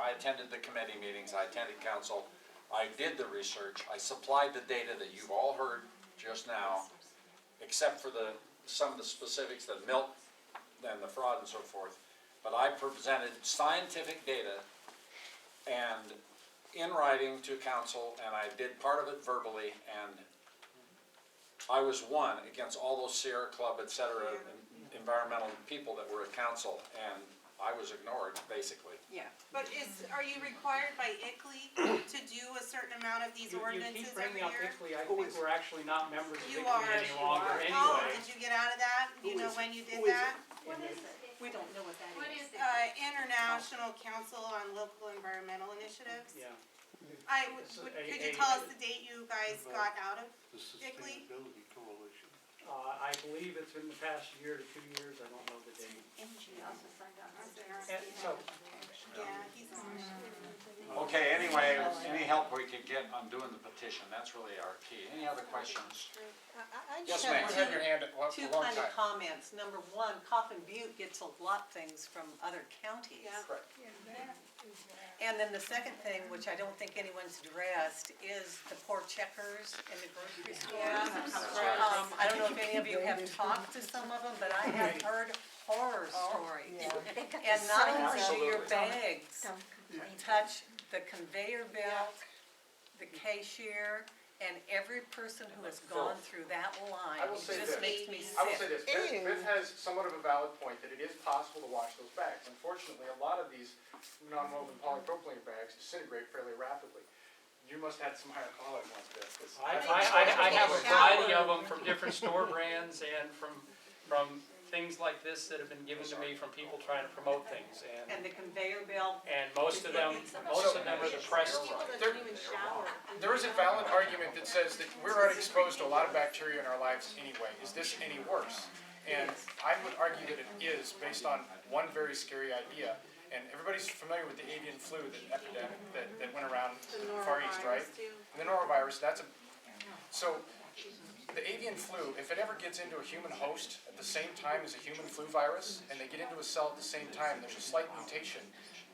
I attended the committee meetings, I attended council, I did the research, I supplied the data that you've all heard just now, except for some of the specifics, the milk and the fraud and so forth. But I presented scientific data and in writing to council, and I did part of it verbally, and I was won against all those Sierra Club, et cetera, environmental people that were at council, and I was ignored, basically. Yeah. But are you required by ICLEI to do a certain amount of these ordinances every year? You keep bringing up ICLEI. I think we're actually not members of You ICLEI are. any longer Oh, anyway. did you get out of that? Do you know when you did that? What is it? We don't know what that is. International Council on Local Environmental Initiatives. Yeah. Could you tell us the date you guys got out of The ICLEI? Sustainability Coalition. I believe it's in the past year to 2 years. I don't know the date. And so, Yeah, he's on. Okay, anyway, any help we could get on doing the petition, that's really our key. Any other questions? I Yes, just ma'am. have Had your hand up for two a long kind of time. comments. Number one, Coffin Butte gets a lot of things from other counties. Yeah. Correct. And then the second thing, which I don't think anyone's addressed, is the poor checkers in the grocery store. I don't know if any of you have talked to some of them, but I have heard horror stories. And not only do your bags touch the conveyor belt, the cashier, and every person who has gone through that line, I will say just this. makes me I will say sick. this, Beth has somewhat of a valid point that it is possible to wash those bags. Unfortunately, a lot of these non-woven polypropylene bags disintegrate fairly rapidly. You must have had some higher quality ones, Beth, 'cause I have a variety of them from different store brands and from things like this that have been given to me from people trying to promote things. And the conveyor belt. And most of them are the pressed. there is a valid argument that says that we're already exposed to a lot of bacteria in our lives anyway. Is this any worse? And I would argue that it is, based on one very scary idea. And everybody's familiar with the avian flu, the epidemic that went around the Far East, right? And the norovirus, so the avian flu, if it ever gets into a human host at the same time as a human flu virus, and they get into a cell at the same time, there's a slight mutation.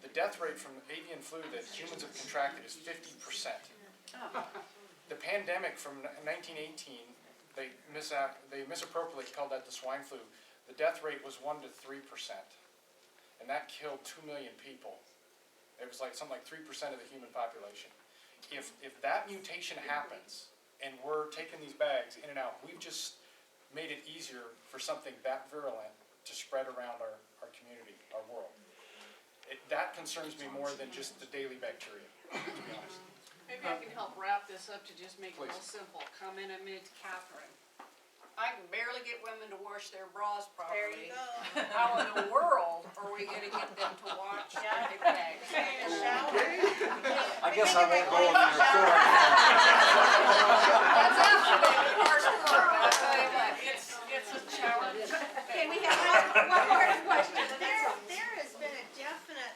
The death rate from avian flu that humans have contracted is 50%. The pandemic from 1918, they misappropriately called that the swine flu. The death rate was 1 to 3%, and that killed 2 million people. It was like something like 3% of the human population. If that mutation happens, and we're taking these bags in and out, we've just made it easier for something that virulent to spread around our community, our world. That concerns me more than just the daily bacteria, to be honest. Maybe I can help wrap this up to just make it real Please. simple. Comment I made to Catherine. I can barely get women to wash their bras There you properly. go. How in the world are we gonna get them to wash their bags? Take a shower. I guess I won't go in there for That's absolutely a harsh word, but I'll tell you what, it's a challenge. Okay, we have one more question. There has been a definite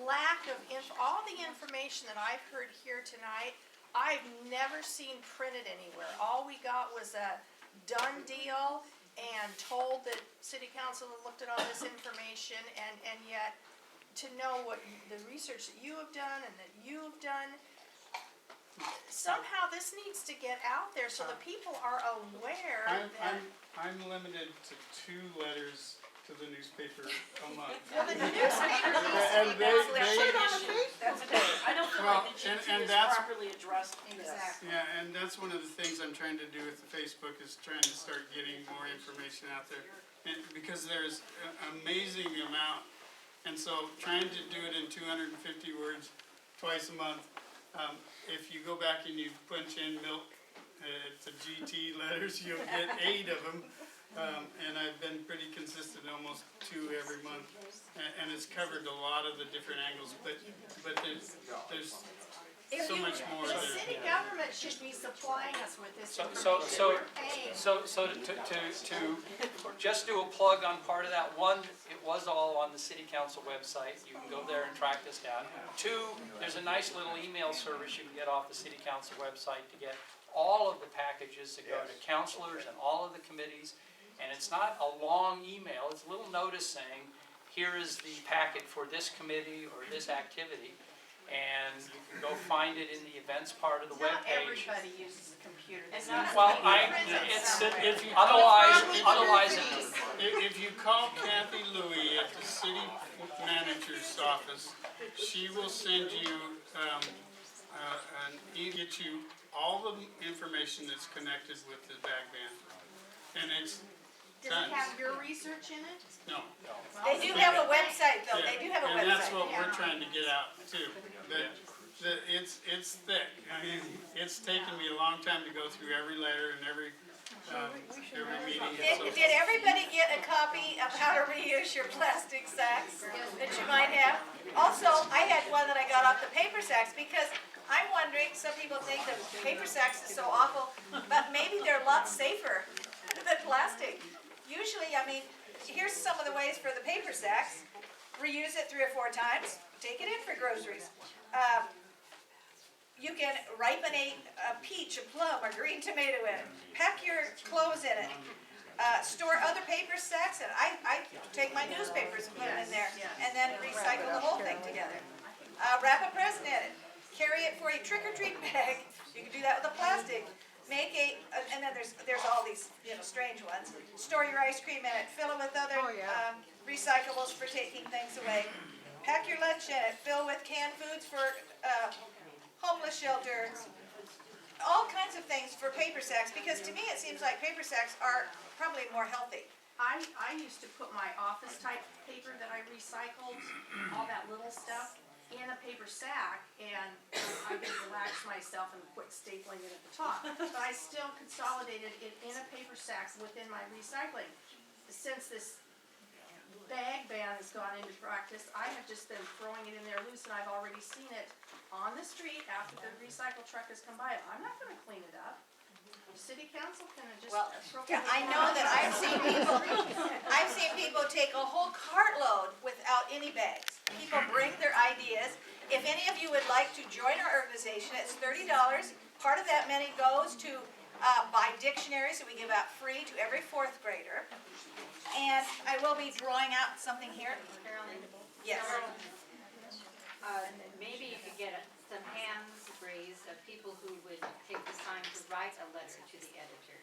lack of all the information that I've heard here tonight, I've never seen printed anywhere. All we got was a done deal and told that city council had looked at all this information, and yet to know what the research that you have done and that you have done, somehow this needs to get out there so that people are aware that. I'm limited to 2 letters to the newspaper a month. Well, the newspaper needs to And be they- put it on the Facebook. That's okay. I don't feel Well, like the and GT is that's- properly addressed in this. Exactly. Yeah, and that's one of the things I'm trying to do with the Facebook, is trying to start getting more information out there. And because there's an amazing amount, and so trying to do it in 250 words twice a month, if you go back and you punch in milk to GT letters, you'll get 8 of them. And I've been pretty consistent, almost 2 every month, and it's covered a lot of the different angles, but there's so much more The there. city government should be supplying us with this So information. We're paying. to just do a plug on part of that. One, it was all on the city council website. You can go there and track this down. 2, there's a nice little email service you can get off the city council website to get all of the packages that go to councilors and all of the committees. And it's not a long email, it's a little notice saying, here is the packet for this committee or this activity, and you can go find it in the events part of the Not webpage. everybody uses a computer. And not- Well, If you otherwise, If you call Kathy Louie at the city manager's office, she will send you, get you all the information that's connected with the bag ban. And it's Does it have your research in it? no. They do have a website, though, they do have a And that's website. what we're trying to get out too. It's thick. I mean, it's taken me a long time to go through every letter and every meeting and so forth. Did everybody get a copy of how to reuse your plastic sacks that you might have? Also, I had one that I got off the paper sacks because I'm wondering, some people think that paper sacks is so awful, but maybe they're a lot safer than plastic. Usually, I mean, here's some of the ways for the paper sacks. Reuse it 3 or 4 times, take it in for groceries. You can ripen a peach, a plum, a green tomato in it. Pack your clothes in it. Store other paper sacks, and I take my newspapers and put them in there, and then recycle the whole thing together. Wrap a present in it. Carry it for a trick-or-treat bag. You can do that with a plastic. Make and then there's all these, strange ones. Store your ice cream in it. Fill it with other recyclables for taking things away. Pack your lunch in it. Fill with canned foods for homeless shelters. All kinds of things for paper sacks, because to me it seems like paper sacks are probably more healthy. I used to put my office type paper that I recycled, all that little stuff, in a paper sack, and I could relax myself and quit stapling it at the top. But I still consolidated it in a paper sack within my recycling. Since this bag ban has gone into practice, I have just been throwing it in there loose, and I've already seen it on the street after the recycle truck has come by. I'm not gonna clean it up. City council can just appropriate. Yeah, I know that I've seen people take a whole cartload without any bags. People bring their ideas. If any of you would like to join our organization, it's $30. Part of that money goes to buy dictionaries that we give out free to every 4th grader. And I will be drawing out something here. Carolyn? Yes. Maybe you could get some hands raised of people who would take the time to write a letter to the editor.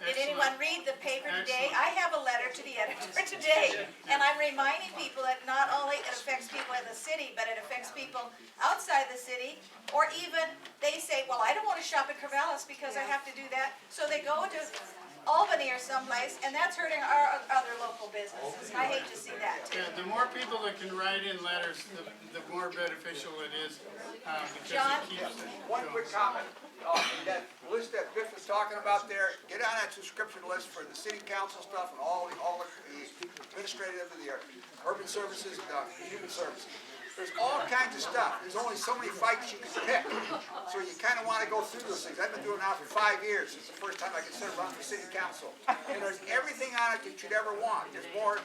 Did anyone read the paper today? I have a letter to the editor today, and I'm reminding people that not only it affects people in the city, but it affects people outside the city, or even they say, well, I don't want to shop at Corvallis because I have to do that, so they go to Albany or someplace, and that's hurting our other local businesses. I hate to see that too. Yeah, the more people that can write in letters, the more beneficial it is, because John? it keeps. One quick comment. That list that Biff was talking about there, get on that subscription list for the city council stuff and all the administrative, the urban services, human services. There's all kinds of stuff. There's only so many fights you can pick. So you kind of want to go through those things. I've been doing it now for 5 years. It's the first time I considered running for city council. And there's everything on it that you'd ever want. There's more,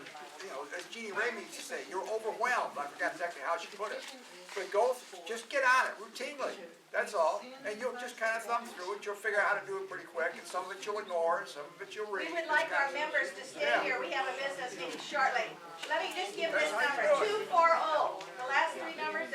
as Jeannie Ramey used to say, you're overwhelmed. I forgot exactly how she put it. But just get on it routinely. That's all. And you'll just kind of thumb through it. You'll figure out how to do it pretty quick. And some of it you'll ignore, and some of it you'll read. We would like our members to stay here. We have a business meeting shortly. Let me just give this number, 240. The last 3 numbers,